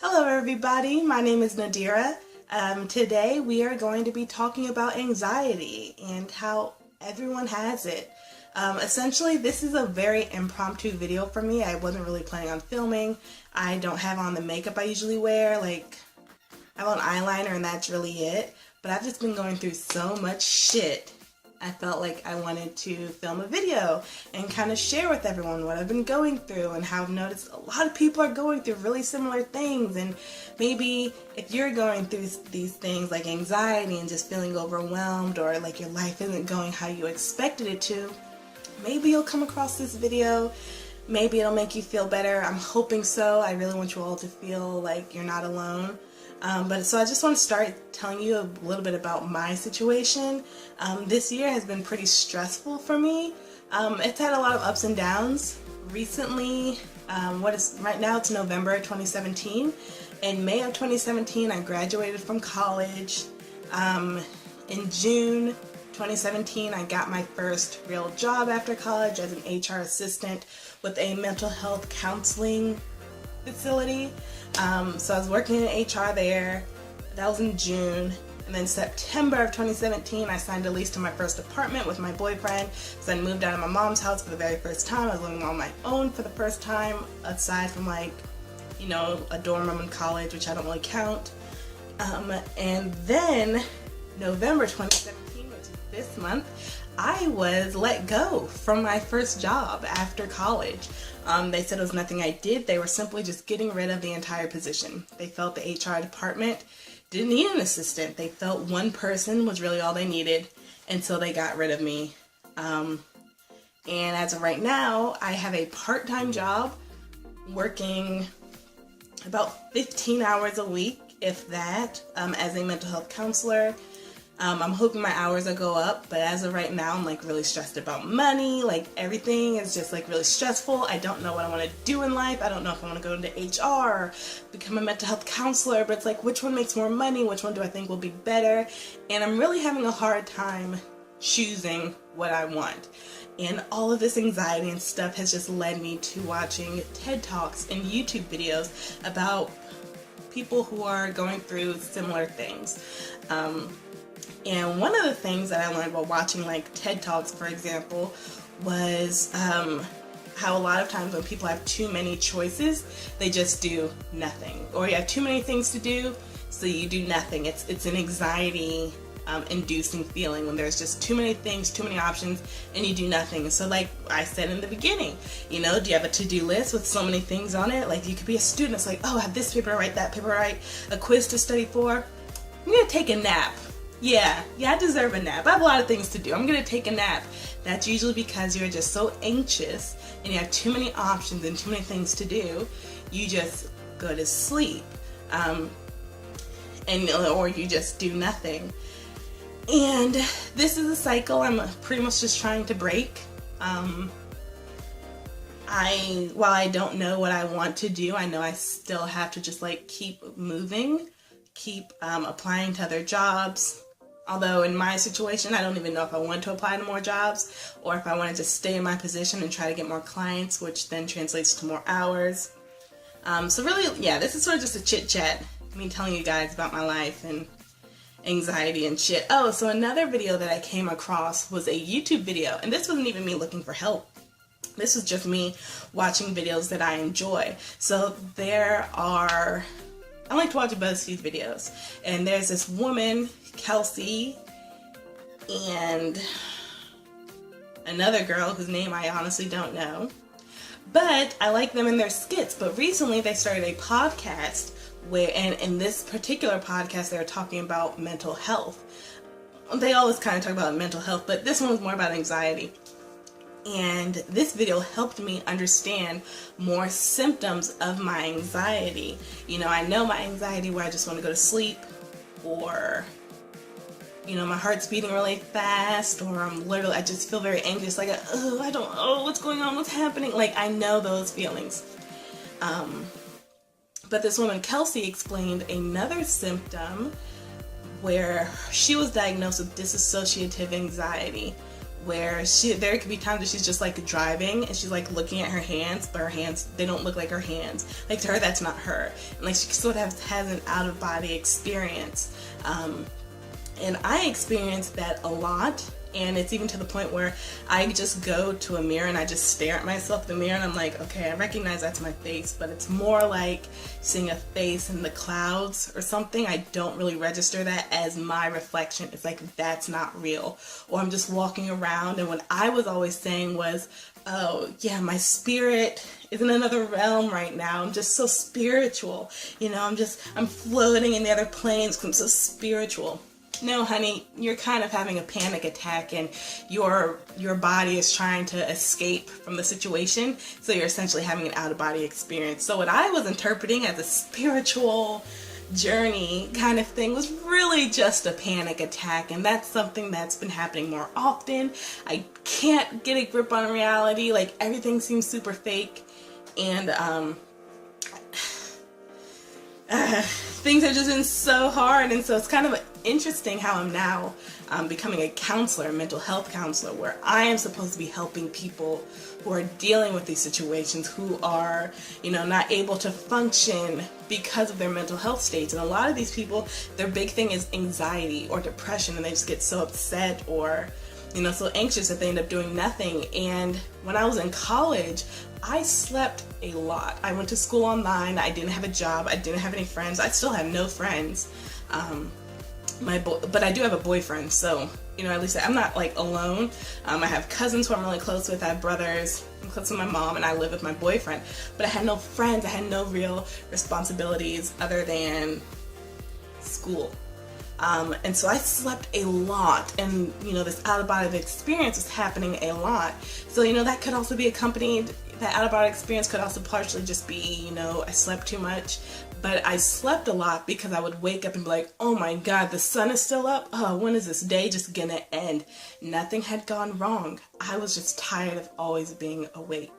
Hello everybody, my name is Nadira. Today we are going to be talking about anxiety and how everyone has it. Essentially, this is a very impromptu video for me. I wasn't really planning on filming. I don't have on the makeup I usually wear. Like, I have on eyeliner and that's really it. But I've just been going through so much shit. I felt like I wanted to film a video and kind of share with everyone what I've been going through and how I've noticed a lot of people are going through really similar things. And maybe if you're going through these things like anxiety and just feeling overwhelmed, or like your life isn't going how you expected it to, maybe you'll come across this video. Maybe it'll make you feel better. I'm hoping so. I really want you all to feel like you're not alone. So I just want to start telling you a little bit about my situation. This year has been pretty stressful for me. It's had a lot of ups and downs. Recently, right now it's November 2017. In May of 2017, I graduated from college. In June 2017, I got my first real job after college as an HR assistant with a mental health counseling facility. So I was working in HR there. That was in June. And then September of 2017, I signed a lease to my first apartment with my boyfriend. So I moved out of my mom's house for the very first time. I was living on my own for the first time, aside from a dorm room in college, which I don't really count. And then November 2017, which is this month, I was let go from my first job after college. They said it was nothing I did. They were simply just getting rid of the entire position. They felt the HR department didn't need an assistant. They felt one person was really all they needed, and so they got rid of me. And as of right now, I have a part-time job working about 15 hours a week, if that, as a mental health counselor. I'm hoping my hours will go up, but as of right now, I'm really stressed about money. Everything is just really stressful. I don't know what I want to do in life. I don't know if I want to go into HR, become a mental health counselor, but it's which one makes more money? Which one do I think will be better? And I'm really having a hard time choosing what I want. And all of this anxiety and stuff has just led me to watching TED Talks and YouTube videos about people who are going through similar things. And one of the things that I learned while watching TED Talks, for example, was how a lot of times when people have too many choices, they just do nothing. Or you have too many things to do, so you do nothing. It's an anxiety inducing feeling when there's just too many things, too many options, and you do nothing. So like I said in the beginning, do you have a to-do list with so many things on it? You could be a student, it's I have this paper to write, that paper to write, a quiz to study for. I'm gonna take a nap. Yeah, I deserve a nap. I have a lot of things to do. I'm gonna take a nap. That's usually because you're just so anxious and you have too many options and too many things to do. You just go to sleep, or you just do nothing. And this is a cycle I'm pretty much just trying to break. While I don't know what I want to do, I know I still have to just keep moving, keep applying to other jobs. Although in my situation, I don't even know if I want to apply to more jobs or if I want to just stay in my position and try to get more clients, which then translates to more hours. So really, yeah, this is sort of just a chit chat, me telling you guys about my life and anxiety and shit. Oh, so another video that I came across was a YouTube video, and this wasn't even me looking for help. This was just me watching videos that I enjoy. So I like to watch BuzzFeed videos, and there's this woman, Kelsey, and another girl whose name I honestly don't know, but I like them in their skits. But recently they started a podcast and in this particular podcast they were talking about mental health. They always kind of talk about mental health, but this one was more about anxiety. And this video helped me understand more symptoms of my anxiety. I know my anxiety where I just want to go to sleep, or my heart's beating really fast, or I just feel very anxious, what's going on, what's happening? I know those feelings. But this woman, Kelsey, explained another symptom where she was diagnosed with dissociative anxiety, where there could be times where she's just like driving and she's like looking at her hands, but her hands, they don't look like her hands. Like to her, that's not her. And like she sort of has an out of body experience. And I experienced that a lot. And it's even to the point where I just go to a mirror and I just stare at myself in the mirror and I'm like, okay, I recognize that's my face, but it's more like seeing a face in the clouds or something. I don't really register that as my reflection. It's like, that's not real. Or I'm just walking around, and what I was always saying was, oh yeah, my spirit is in another realm right now. I'm just so spiritual. You know, I'm floating in the other planes because I'm so spiritual. No, honey, you're kind of having a panic attack and your body is trying to escape from the situation, so you're essentially having an out-of-body experience. So what I was interpreting as a spiritual journey kind of thing was really just a panic attack, and that's something that's been happening more often. I can't get a grip on reality. Like, everything seems super fake, and things have just been so hard. And so it's kind of interesting how I'm now becoming a counselor, a mental health counselor, where I am supposed to be helping people who are dealing with these situations, who are, you know, not able to function because of their mental health states. And a lot of these people, their big thing is anxiety or depression, and they just get so upset or, you know, so anxious that they end up doing nothing. And when I was in college, I slept a lot. I went to school online. I didn't have a job. I didn't have any friends. I still have no friends. But I do have a boyfriend, so, you know, at least I'm not like alone. I have cousins who I'm really close with. I have brothers. I'm close with my mom, and I live with my boyfriend. But I had no friends. I had no real responsibilities other than school. And so I slept a lot, and, you know, this out-of-body experience was happening a lot. So, you know, that could also be accompanied, that out-of-body experience could also partially just be, you know, I slept too much. But I slept a lot because I would wake up and be like, oh my God, the sun is still up? Oh, when is this day just gonna end? Nothing had gone wrong. I was just tired of always being awake.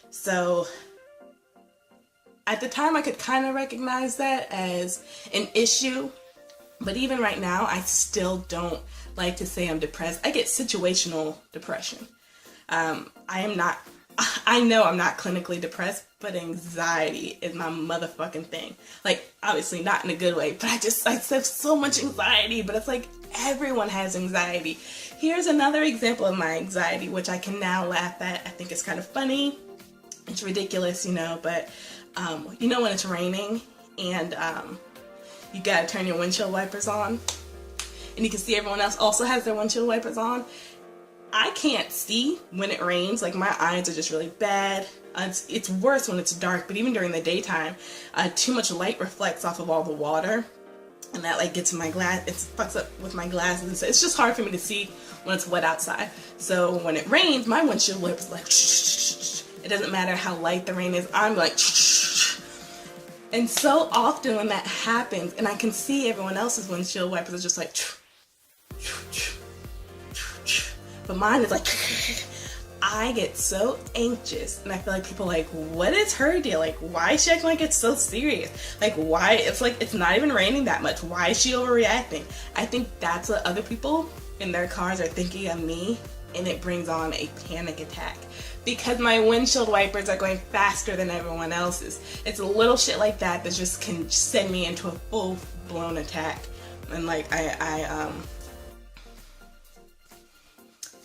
So at the time, I could kind of recognize that as an issue. But even right now, I still don't like to say I'm depressed. I get situational depression. I know I'm not clinically depressed, but anxiety is my motherfucking thing. Like, obviously not in a good way, but I have so much anxiety, but it's like everyone has anxiety. Here's another example of my anxiety, which I can now laugh at. I think it's kind of funny. It's ridiculous, you know, but you know when it's raining and you gotta turn your windshield wipers on, and you can see everyone else also has their windshield wipers on. I can't see when it rains. Like, my eyes are just really bad. It's worse when it's dark, but even during the daytime, too much light reflects off of all the water, and that like gets in my glass. It fucks up with my glasses, and so it's just hard for me to see when it's wet outside. So when it rains, my windshield wiper is like it doesn't matter how light the rain is, I'm like and so often when that happens, and I can see everyone else's windshield wipers are just like but mine is like I get so anxious, and I feel like people are like, what is her deal? Like, why is she acting like it's so serious? Like, why? It's like, it's not even raining that much. Why is she overreacting? I think that's what other people in their cars are thinking of me, and it brings on a panic attack because my windshield wipers are going faster than everyone else's. It's a little shit like that that just can send me into a full-blown attack. And like,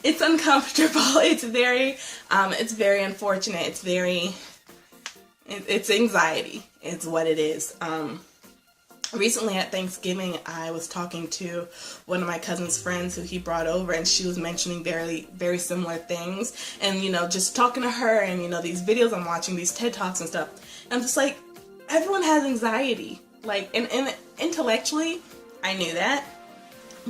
it's uncomfortable. It's very unfortunate. It's anxiety. It's what it is. Recently at Thanksgiving, I was talking to one of my cousin's friends who he brought over, and she was mentioning very, very similar things. And, you know, just talking to her and, you know, these videos I'm watching, these TED Talks and stuff, I'm just like, everyone has anxiety. Like, and intellectually, I knew that.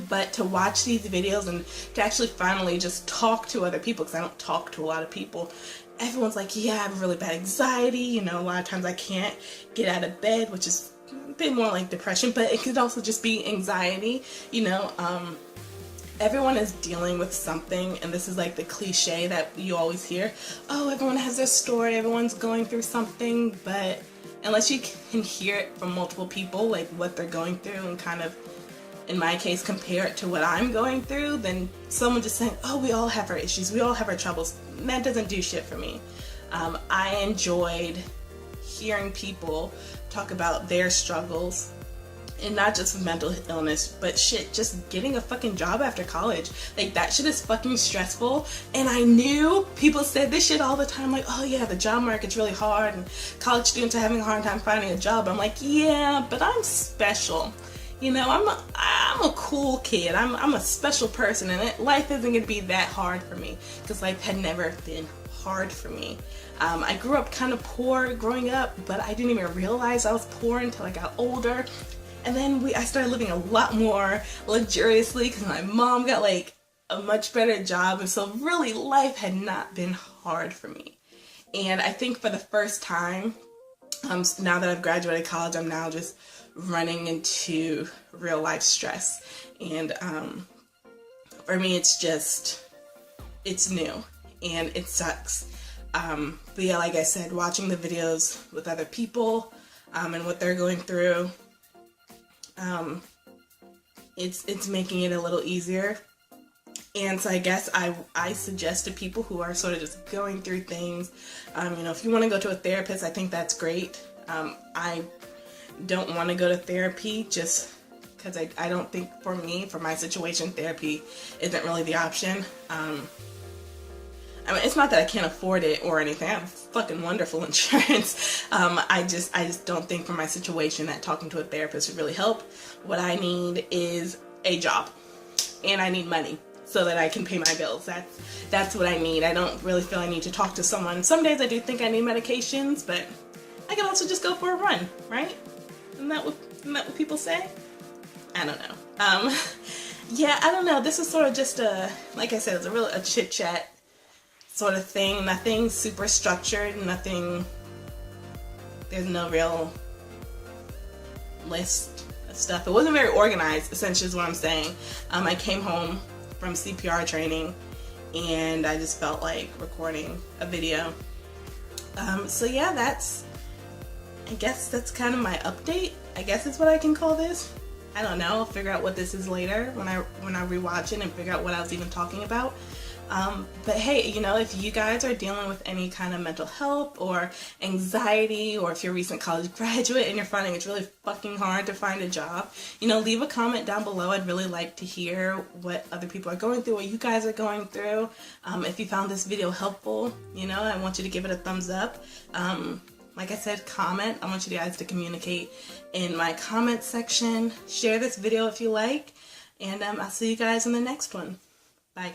But to watch these videos and to actually finally just talk to other people, because I don't talk to a lot of people, everyone's like, yeah, I have really bad anxiety, you know, a lot of times I can't get out of bed, which is a bit more like depression, but it could also just be anxiety, you know. Everyone is dealing with something, and this is like the cliche that you always hear, oh, everyone has their story, everyone's going through something, but unless you can hear it from multiple people, like what they're going through and kind of in my case, compare it to what I'm going through than someone just saying, oh, we all have our issues, we all have our troubles. That doesn't do shit for me. I enjoyed hearing people talk about their struggles, and not just with mental illness, but shit, just getting a fucking job after college. Like, that shit is fucking stressful. And I knew people said this shit all the time, like, oh yeah, the job market's really hard and college students are having a hard time finding a job. I'm like, yeah, but I'm special. You know, I'm a cool kid. I'm a special person, and life isn't gonna be that hard for me, because life had never been hard for me. I grew up kind of poor growing up, but I didn't even realize I was poor until I got older. And then I started living a lot more luxuriously because my mom got like a much better job, and so really life had not been hard for me. And I think for the first time, now that I've graduated college, I'm now just running into real life stress. And for me, it's new and it sucks. But yeah, like I said, watching the videos with other people and what they're going through, it's making it a little easier. And so I guess I suggest to people who are sort of just going through things, you know, if you want to go to a therapist, I think that's great. I don't want to go to therapy just because I don't think for me, for my situation, therapy isn't really the option. I mean, it's not that I can't afford it or anything. I have fucking wonderful insurance. I just don't think for my situation that talking to a therapist would really help. What I need is a job, and I need money so that I can pay my bills. That's what I need. I don't really feel I need to talk to someone. Some days I do think I need medications, but I can also just go for a run, right? Isn't that what people say? I don't know. Yeah, I don't know. This is sort of just like I said, it's a chit chat sort of thing. Nothing super structured, there's no real list of stuff. It wasn't very organized, essentially is what I'm saying. I came home from CPR training and I just felt like recording a video. So yeah, I guess that's kind of my update. I guess is what I can call this. I don't know, I'll figure out what this is later when I rewatch it and figure out what I was even talking about. But hey, you know, if you guys are dealing with any kind of mental health or anxiety, or if you're a recent college graduate and you're finding it's really fucking hard to find a job, you know, leave a comment down below. I'd really like to hear what other people are going through, what you guys are going through. If you found this video helpful, you know, I want you to give it a thumbs up. Like I said, comment. I want you guys to communicate in my comment section. Share this video if you like, and I'll see you guys in the next one. Bye, guys.